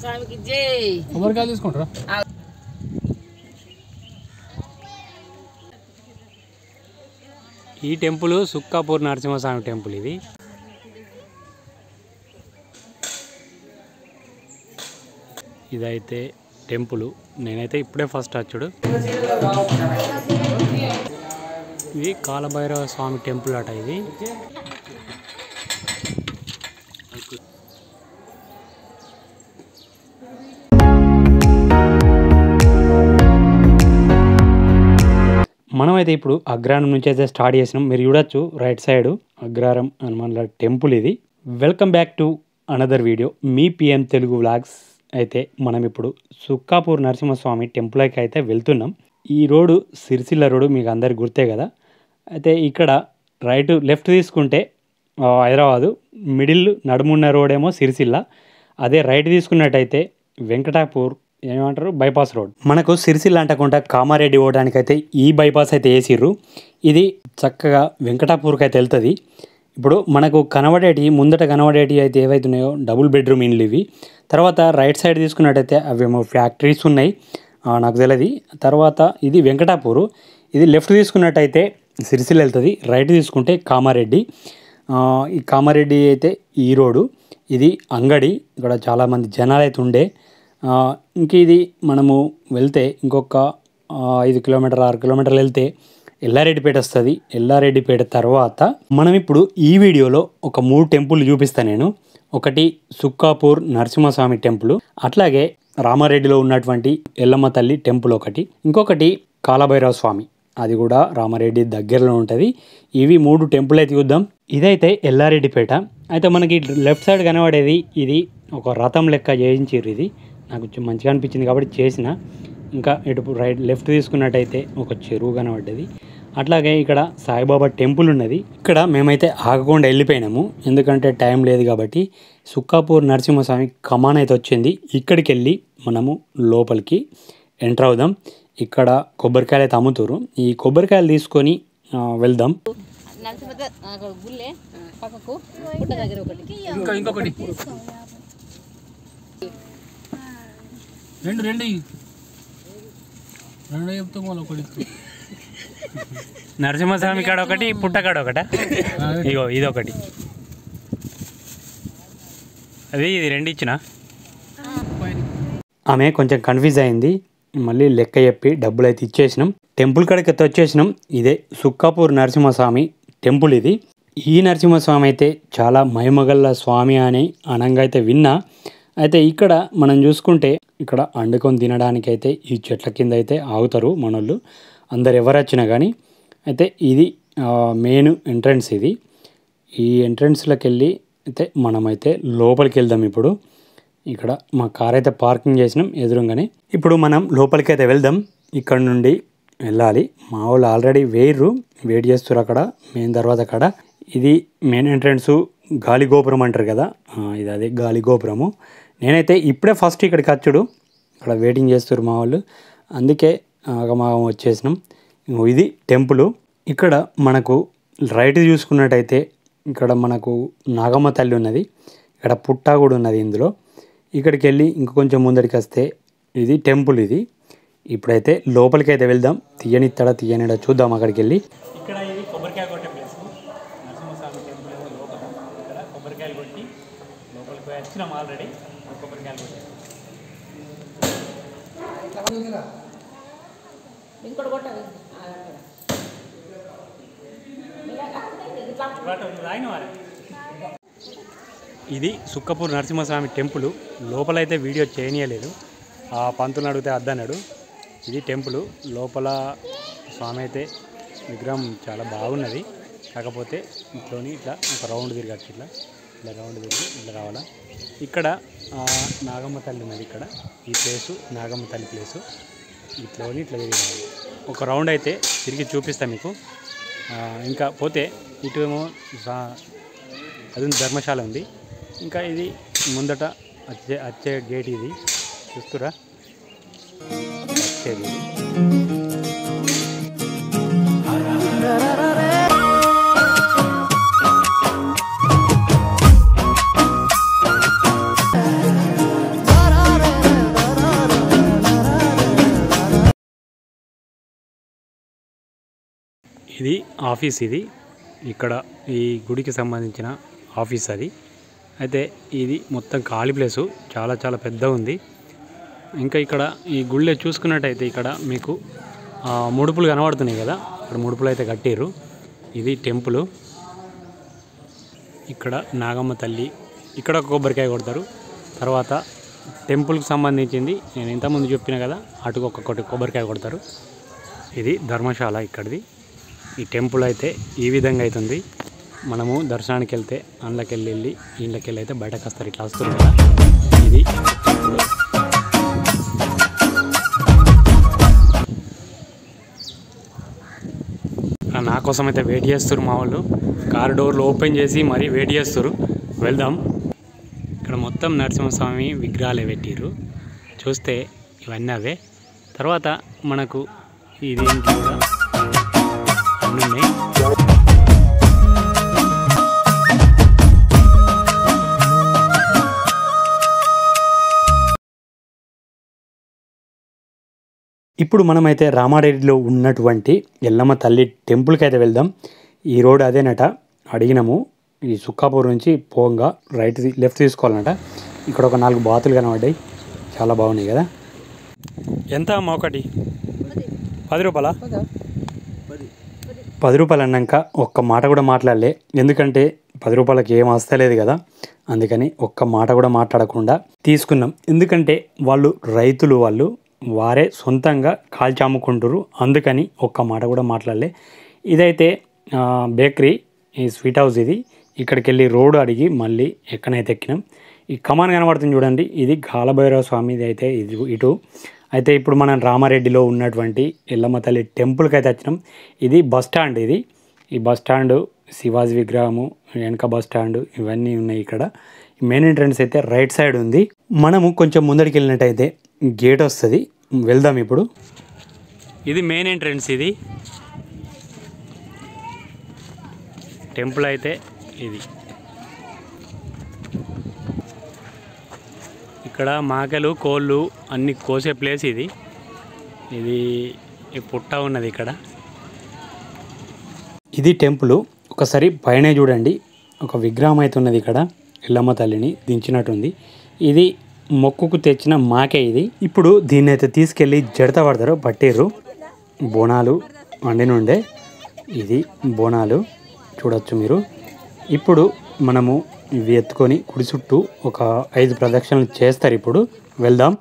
స్వామికి జై. కొబ్బరికాయలు తీసుకుంటారా? ఈ టెంపుల్ సుక్కాపూర్ నరసింహస్వామి టెంపుల్. ఇది ఇదైతే టెంపుల్. నేనైతే ఇప్పుడే ఫస్ట్ వచ్చాడు. ఇది కాలభైరవ స్వామి టెంపుల్ అట. ఇది మనమైతే ఇప్పుడు అగ్రహారం నుంచి అయితే స్టార్ట్ చేసినాం. మీరు చూడొచ్చు రైట్ సైడ్ అగ్రహారం హనుమాన్ల టెంపుల్. ఇది welcome back to another video me PM Telugu vlogs. అయితే మనం ఇప్పుడు సుక్కాపూర్ నరసింహస్వామి టెంపుల్కి అయితే వెళ్తున్నాం. ఈ రోడ్డు సిరిసిల్ల రోడ్డు మీకు అందరికి గుర్తే కదా. అయితే ఇక్కడ లెఫ్ట్ తీసుకుంటే హైదరాబాదు, మిడిల్ నడుమున్న రోడ్ ఏమో సిరిసిల్ల. అదే రైట్ తీసుకున్నట్టయితే వెంకటాపూర్ ఏమంటారు బైపాస్ రోడ్. మనకు సిరిసిల్ల అంటకుండా కామారెడ్డి పోవడానికి అయితే ఈ బైపాస్ అయితే వేసిర్రు. ఇది చక్కగా వెంకటాపూర్కి అయితే వెళ్తుంది. ఇప్పుడు మనకు ముందట కనబడేటి అయితే ఏవైతున్నాయో డబుల్ బెడ్రూమ్ ఇండ్లు ఇవి. తర్వాత రైట్ సైడ్ తీసుకున్నట్టయితే అవేమో ఫ్యాక్టరీస్ ఉన్నాయి, నాకు తెలియదు. తర్వాత ఇది వెంకటాపూరు. ఇది లెఫ్ట్ తీసుకున్నట్టయితే సిరిసిల్ల వెళ్తుంది, రైట్ తీసుకుంటే కామారెడ్డి. ఈ కామారెడ్డి అయితే ఈ రోడ్డు. ఇది అంగడి. ఇక్కడ చాలామంది జనాలు అయితే ఉండే. ఇంక ఇది మనము వెళ్తే ఇంకొక 5 కిలోమీటర్ 6 కిలోమీటర్లు వెళ్తే ఎల్లారెడ్డిపేట వస్తుంది. ఎల్లారెడ్డిపేట తర్వాత మనం ఇప్పుడు ఈ వీడియోలో ఒక 3 టెంపుల్ చూపిస్తాను నేను. ఒకటి సుక్కాపూర్ నరసింహస్వామి టెంపుల్, అట్లాగే రామారెడ్డిలో ఉన్నటువంటి ఎల్లమ్మ తల్లి టెంపుల్ ఒకటి, ఇంకొకటి కాలభైరవ స్వామి, అది కూడా రామారెడ్డి దగ్గరలో ఉంటుంది. ఇవి 3 టెంపుల్ అయితే చూద్దాం. ఇదైతే ఎల్లారెడ్డిపేట. అయితే మనకి లెఫ్ట్ సైడ్ కనబడేది ఇది ఒక రథం లెక్క చేయించారు. ఇది నాకు మంచిగా అనిపించింది కాబట్టి చేసిన. ఇంకా ఇటు లెఫ్ట్ తీసుకున్నట్టయితే ఒక చెరువు కనబడ్డది. అట్లాగే ఇక్కడ సాయిబాబా టెంపుల్ ఉన్నది. ఇక్కడ మేమైతే ఆగకుండా వెళ్ళిపోయినాము, ఎందుకంటే టైం లేదు కాబట్టి. సుక్కాపూర్ నరసింహస్వామి కమాన్ అయితే వచ్చింది. ఇక్కడికి వెళ్ళి మనము లోపలికి ఎంటర్ అవుదాం. ఇక్కడ కొబ్బరికాయలు అయితే అమ్ముతారు. ఈ కొబ్బరికాయలు తీసుకొని వెళ్దాం. ఇంకొకటి నరసింహస్వామి కాడ ఒకటి, పుట్టకాడ ఒకట. ఇగో ఇదొకటి, ఇది 2 ఇచ్చిన. ఆమె కొంచెం కన్ఫ్యూజ్ అయింది. మళ్ళీ లెక్క చెప్పి డబ్బులు అయితే ఇచ్చేసినాం. టెంపుల్ కాడికి అయితే వచ్చేసినాం. ఇదే సుక్కాపూర్ నరసింహస్వామి టెంపుల్. ఇది ఈ నరసింహస్వామి అయితే చాలా మహిమగల్ల స్వామి అని అనంగా అయితే విన్నా. అయితే ఇక్కడ మనం చూసుకుంటే ఇక్కడ వండుకొని తినడానికి అయితే ఈ చెట్ల కింద అయితే ఆగుతారు మనోళ్ళు, అందరు ఎవరు వచ్చినా కానీ. అయితే ఇది మెయిన్ ఎంట్రన్స్. ఇది ఈ ఎంట్రన్స్లోకి వెళ్ళి అయితే మనమైతే లోపలికి వెళ్దాం. ఇప్పుడు ఇక్కడ మా కార్ అయితే పార్కింగ్ చేసినాం ఎదురుగానే. ఇప్పుడు మనం లోపలికి అయితే వెళ్దాం. ఇక్కడ నుండి వెళ్ళాలి. మా వాళ్ళు ఆల్రెడీ వెయిట్ చేస్తారు అక్కడ మెయిన్ దర్వాజ కాడ. ఇది మెయిన్ ఎంట్రన్స్. గాలి గోపురం అంటారు కదా, ఇది అదే గాలి గోపురము. నేనైతే ఇప్పుడే ఫస్ట్ ఇక్కడికి వచ్చుడు, ఇక్కడ వెయిటింగ్ చేస్తారు మా వాళ్ళు, అందుకే ఆగమాగం వచ్చేసినాం. ఇది టెంపుల్. ఇక్కడ మనకు రైట్ చూసుకున్నట్టయితే ఇక్కడ మనకు నాగమ్మ తల్లి ఉన్నది. ఇక్కడ పుట్ట కూడా ఉన్నది ఇందులో. ఇక్కడికి వెళ్ళి ఇంక కొంచెం ముందడికి వస్తే ఇది టెంపుల్. ఇది ఇప్పుడైతే లోపలికి అయితే వెళ్దాం. తీయనిడా చూద్దాం అక్కడికి వెళ్ళి. ఇక్కడ ఇది కొబ్బరికాయ కొట్టే ప్లేస్, నరసింహస్వామి టెంపుల్ లోపల. ఇక్కడ కొబ్బరికాయలు కొట్టి లోపలికి వచ్చినాం ఆల్రెడీ. కొబ్బరికాయలు కొట్టి ఇది సుక్కాపూర్ నరసింహస్వామి టెంపుల్. లోపలైతే వీడియో చేయనీయలేదు, ఆ పంతులను అడిగితే అద్దన్నాడు. ఇది టెంపుల్ లోపల. స్వామి అయితే విగ్రహం చాలా బాగున్నది. కాకపోతే ఇంట్లోని ఇట్లా ఒక రౌండ్ తిరగచ్చు, ఇట్లా రౌండ్ తిరిగి ఇట్లా రావాలా. ఇక్కడ నాగమ్మ తల్లి ఉన్నది. ఇక్కడ ఈ ప్లేసు నాగమ్మ తల్లి ప్లేసు. ఇట్లోని ఇట్లా తిరిగి రావాలి. ఒక రౌండ్ అయితే తిరిగి చూపిస్తాను మీకు. ఇంకా పోతే ఇటు ఏమో అది ధర్మశాల ఉంది. ఇంకా ఇది ముందట వచ్చే గేట్. ఇది చూస్తురా వచ్చేది. ఇది ఆఫీస్. ఇది ఇక్కడ ఈ గుడికి సంబంధించిన ఆఫీస్ అది. అయితే ఇది మొత్తం ఖాళీ ప్లేసు, చాలా చాలా పెద్ద ఉంది. ఇంకా ఇక్కడ ఈ గుళ్ళే చూసుకున్నట్టయితే ఇక్కడ మీకు ముడుపులు కనబడుతున్నాయి కదా, ఇక్కడ ముడుపులు అయితే కట్టిర్రు. ఇది టెంపుల్. ఇక్కడ నాగమ్మ తల్లి, ఇక్కడ ఒక కొబ్బరికాయ కొడతారు. తర్వాత టెంపుల్కి సంబంధించింది నేను ఇంతకుముందు చెప్పిన కదా, అటుకు ఒక్కొక్కటి కొబ్బరికాయ కొడతారు. ఇది ధర్మశాల ఇక్కడిది. ఈ టెంపుల్ అయితే ఈ విధంగా అవుతుంది. మనము దర్శనానికి వెళ్తే అందులోకి వెళ్ళి ఇంట్లోకి వెళ్ళి అయితే బయటకు వస్తారు. ఇట్లా వస్తుంది కదా, ఇది నా కోసం అయితే వెయిట్ చేస్తారు మా వాళ్ళు. కార్ డోర్లు ఓపెన్ చేసి మరీ వెయిట్ చేస్తారు. వెళ్దాం. ఇక్కడ మొత్తం నరసింహస్వామి విగ్రహాలే పెట్టిర్రు. చూస్తే ఇవన్నీ అవే. తర్వాత మనకు ఇది కూడా అన్నీ ఉన్నాయి. ఇప్పుడు మనమైతే రామారెడ్డిలో ఉన్నటువంటి ఎల్లమ్మ తల్లి టెంపుల్కి అయితే వెళ్దాం. ఈ రోడ్ అదేనట, అడిగినాము. ఈ సుక్కాపూర్ నుంచి పోంగా లెఫ్ట్ తీసుకోవాలన్నట. ఇక్కడ ఒక 4 బాతులు కనబడ్డాయి, చాలా బాగున్నాయి కదా. ఎంత అమ్మ ఒకటి? 10 రూపాయలా? 10 రూపాయలు అన్నాక ఒక్క మాట కూడా మాట్లాడలే, ఎందుకంటే 10 రూపాయలకి ఏం వస్తలేదు కదా, అందుకని ఒక్క మాట కూడా మాట్లాడకుండా తీసుకున్నాం. ఎందుకంటే వాళ్ళు రైతులు, వారే సొంతంగా కాల్చి అమ్ముకుంటారు, అందుకని ఒక్క మాట కూడా మాట్లాడలే. ఇదైతే బేకరీ, ఈ స్వీట్ హౌస్ ఇది. ఇక్కడికి వెళ్ళి రోడ్డు అడిగి మళ్ళీ ఎక్కడైతే ఎక్కినాం. ఈ కమాన్ కనబడుతుంది చూడండి, ఇది కాలభైరవ స్వామిది అయితే ఇది ఇటు. అయితే ఇప్పుడు మనం రామారెడ్డిలో ఉన్నటువంటి ఎల్లమ్మ తల్లి టెంపుల్కి అయితే వచ్చినాం. ఇది బస్ స్టాండ్. ఈ బస్ స్టాండ్, శివాజీ విగ్రహము, వెనక బస్ స్టాండ్ ఇవన్నీ ఉన్నాయి ఇక్కడ. మెయిన్ ఎంట్రన్స్ అయితే రైట్ సైడ్ ఉంది. మనము కొంచెం ముందడికి వెళ్ళినట్టయితే గేట్ వస్తుంది, వెళ్దాం ఇప్పుడు. ఇది మెయిన్ ఎంట్రన్స్. ఇది టెంపుల్ అయితే ఇది. ఇక్కడ మేకలు, కోళ్ళు అన్ని కోసే ప్లేస్ ఇది. ఇది పుట్ట ఉన్నది ఇక్కడ. ఇది టెంపుల్. ఒకసారి పైన చూడండి, ఒక విగ్రహం అయితే ఉన్నది ఇక్కడ, ఎల్లమ్మ తల్లిని దించినట్టుంది. ఇది మొక్కుకు తెచ్చిన మాకే ఇది. ఇప్పుడు దీన్ని అయితే తీసుకెళ్ళి జడత పడతారు, పట్టిర్రు. బోనాలు వండినుండే, ఇది బోనాలు చూడొచ్చు మీరు. ఇప్పుడు మనము ఇవి ఎత్తుకొని కుడి చుట్టూ ఒక 5 ప్రదక్షిణలు చేస్తారు. ఇప్పుడు వెళ్దాం.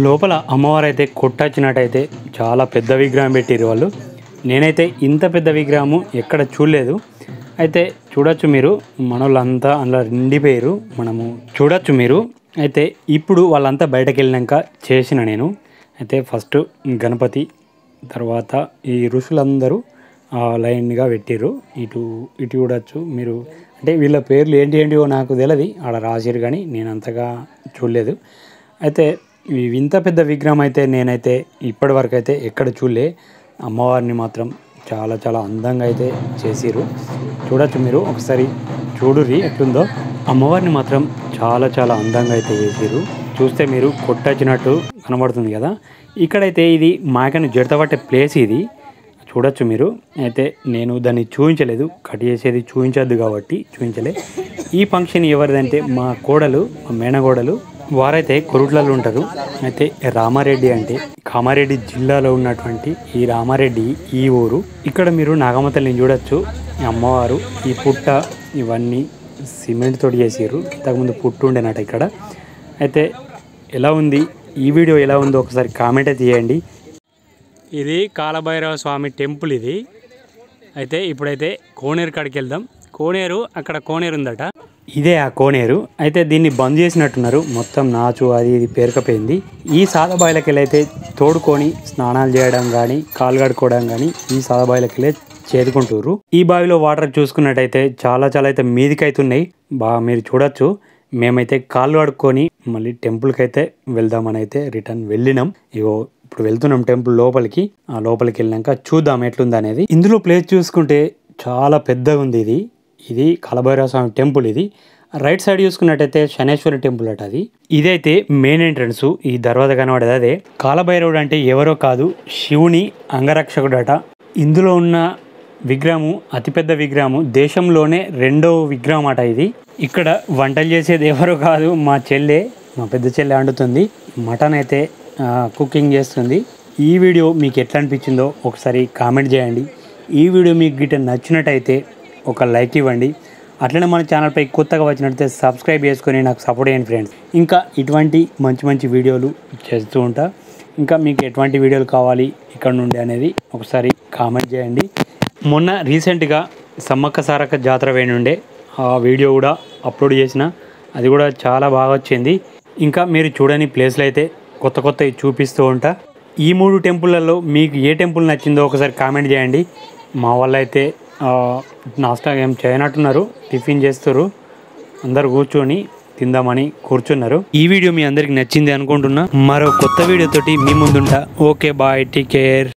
లోపల అమ్మవారైతే కొట్టొచ్చినట్టయితే చాలా పెద్ద విగ్రహం పెట్టిరు వాళ్ళు. నేనైతే ఇంత పెద్ద విగ్రహము ఎక్కడ చూడలేదు. అయితే చూడొచ్చు మీరు, మనోళ్ళంతా అందులో నిండిపోయారు, మనము చూడొచ్చు మీరు. అయితే ఇప్పుడు వాళ్ళంతా బయటకు వెళ్ళినాక చేసిన నేను అయితే ఫస్ట్ గణపతి, తర్వాత ఈ ఋషులందరూ లైన్గా పెట్టిర్రు. ఇటు చూడొచ్చు మీరు. అంటే వీళ్ళ పేర్లు ఏంటివో నాకు తెలియదు, ఆడ రాసిరు కానీ నేను అంతగా చూడలేదు. అయితే ఇంత పెద్ద విగ్రహం అయితే నేనైతే ఇప్పటి వరకు అయితే ఎక్కడ చూడలే. అమ్మవారిని మాత్రం చాలా చాలా అందంగా అయితే చేసిరు. చూడొచ్చు మీరు, ఒకసారి చూడుర్రి ఎట్లుందో. అమ్మవారిని మాత్రం చాలా చాలా అందంగా అయితే చేసిరు. చూస్తే మీరు కొట్టొచ్చినట్టు కనబడుతుంది కదా. ఇక్కడైతే ఇది మాకను జడతపట్టే ప్లేస్ ఇది, చూడొచ్చు మీరు. అయితే నేను దాన్ని చూపించలేదు, కట్ చేసేది చూపించద్దు కాబట్టి చూపించలే. ఈ ఫంక్షన్ ఎవరిదంటే మా కోడలు, మా మేనగోడలు వారైతే కొరుట్లలో ఉంటారు. అయితే రామారెడ్డి అంటే కామారెడ్డి జిల్లాలో ఉన్నటువంటి ఈ రామారెడ్డి ఈ ఊరు. ఇక్కడ మీరు నాగమ్మ తల్లిని చూడొచ్చు. ఈ అమ్మవారు, ఈ పుట్ట ఇవన్నీ సిమెంట్ తోటి చేసారు. ఇంతకుముందు పుట్టు ఉండేనట ఇక్కడ. అయితే ఎలా ఉంది ఈ వీడియో, ఎలా ఉందో ఒకసారి కామెంట్ అయితే చేయండి. ఇది కాలభైరవ స్వామి టెంపుల్ ఇది. అయితే ఇప్పుడైతే కోనేరు కాడికి వెళ్దాం. కోనేరు, అక్కడ కోనేరు ఉందట. ఇదే ఆ కోనేరు. అయితే దీన్ని బంద్ చేసినట్టున్నారు. మొత్తం నాచు అది ఇది పేరుకపోయింది. ఈ సాదబాయిలకెళ్ళి అయితే తోడుకొని స్నానాలు చేయడం కానీ, కాలు కడుక్కోవడం కానీ ఈ సాదబాయిలకెళ్ళి చేదుకుంటారు. ఈ బావిలో వాటర్ చూసుకున్నట్టయితే చాలా అయితే మీదికి అవుతున్నాయి. బాగా మీరు చూడొచ్చు. మేమైతే కాళ్ళు కడుక్కొని మళ్ళీ టెంపుల్కి అయితే వెళ్దామని అయితే రిటర్న్ వెళ్ళినాం. ఇగో ఇప్పుడు వెళ్తున్నాం టెంపుల్ లోపలికి. ఆ లోపలికి వెళ్ళినాక చూద్దాం ఎట్లుంది అనేది. ఇందులో ప్లేస్ చూసుకుంటే చాలా పెద్దగా ఉంది. ఇది కాలభైరవ స్వామి టెంపుల్. ఇది రైట్ సైడ్ చూసుకున్నట్టయితే శనేశ్వరి టెంపుల్ అట. అది ఇదైతే మెయిన్ ఎంట్రన్స్. ఈ దర్వాజా కనబడేది అదే. కాలభైరవుడు అంటే ఎవరో కాదు, శివుని అంగరక్షకుడు అట. ఇందులో ఉన్న విగ్రహము అతిపెద్ద విగ్రహము, దేశంలోనే 2వ విగ్రహం అట ఇది. ఇక్కడ వంటలు చేసేది ఎవరో కాదు, మా పెద్ద చెల్లె వండుతుంది. మటన్ అయితే కుకింగ్ చేస్తుంది. ఈ వీడియో మీకు ఎట్లా అనిపించిందో ఒకసారి కామెంట్ చేయండి. ఈ వీడియో మీకు గిట్ట నచ్చినట్టయితే ఒక లైక్ ఇవ్వండి. అట్లనే మన ఛానల్పై కొత్తగా వచ్చినట్టయితే సబ్స్క్రైబ్ చేసుకొని నాకు సపోర్ట్ చేయండి ఫ్రెండ్స్. ఇంకా ఇటువంటి మంచి వీడియోలు చేస్తూ ఉంటా. ఇంకా మీకు ఎటువంటి వీడియోలు కావాలి ఇక్కడ నుండి అనేది ఒకసారి కామెంట్ చేయండి. మొన్న రీసెంట్గా సమ్మక్క సారక్క జాతర వేయనుండే ఆ వీడియో కూడా అప్లోడ్ చేసిన. అది కూడా చాలా బాగా వచ్చింది. ఇంకా మీరు చూడని ప్లేస్లు అయితే కొత్తవి చూపిస్తూ ఉంటా. ఈ 3 టెంపుల్లలో మీకు ఏ టెంపుల్ నచ్చిందో ఒకసారి కామెంట్ చేయండి. మా వాళ్ళు అయితే నాస్టా ఏం చేయనట్టున్నారు, టిఫిన్ చేస్తారు. అందరు కూర్చొని తిందామని కూర్చున్నారు. ఈ వీడియో మీ అందరికి నచ్చింది అనుకుంటున్నా. మరో కొత్త వీడియోతోటి మీ ముందుంటా. Okay bye, take care.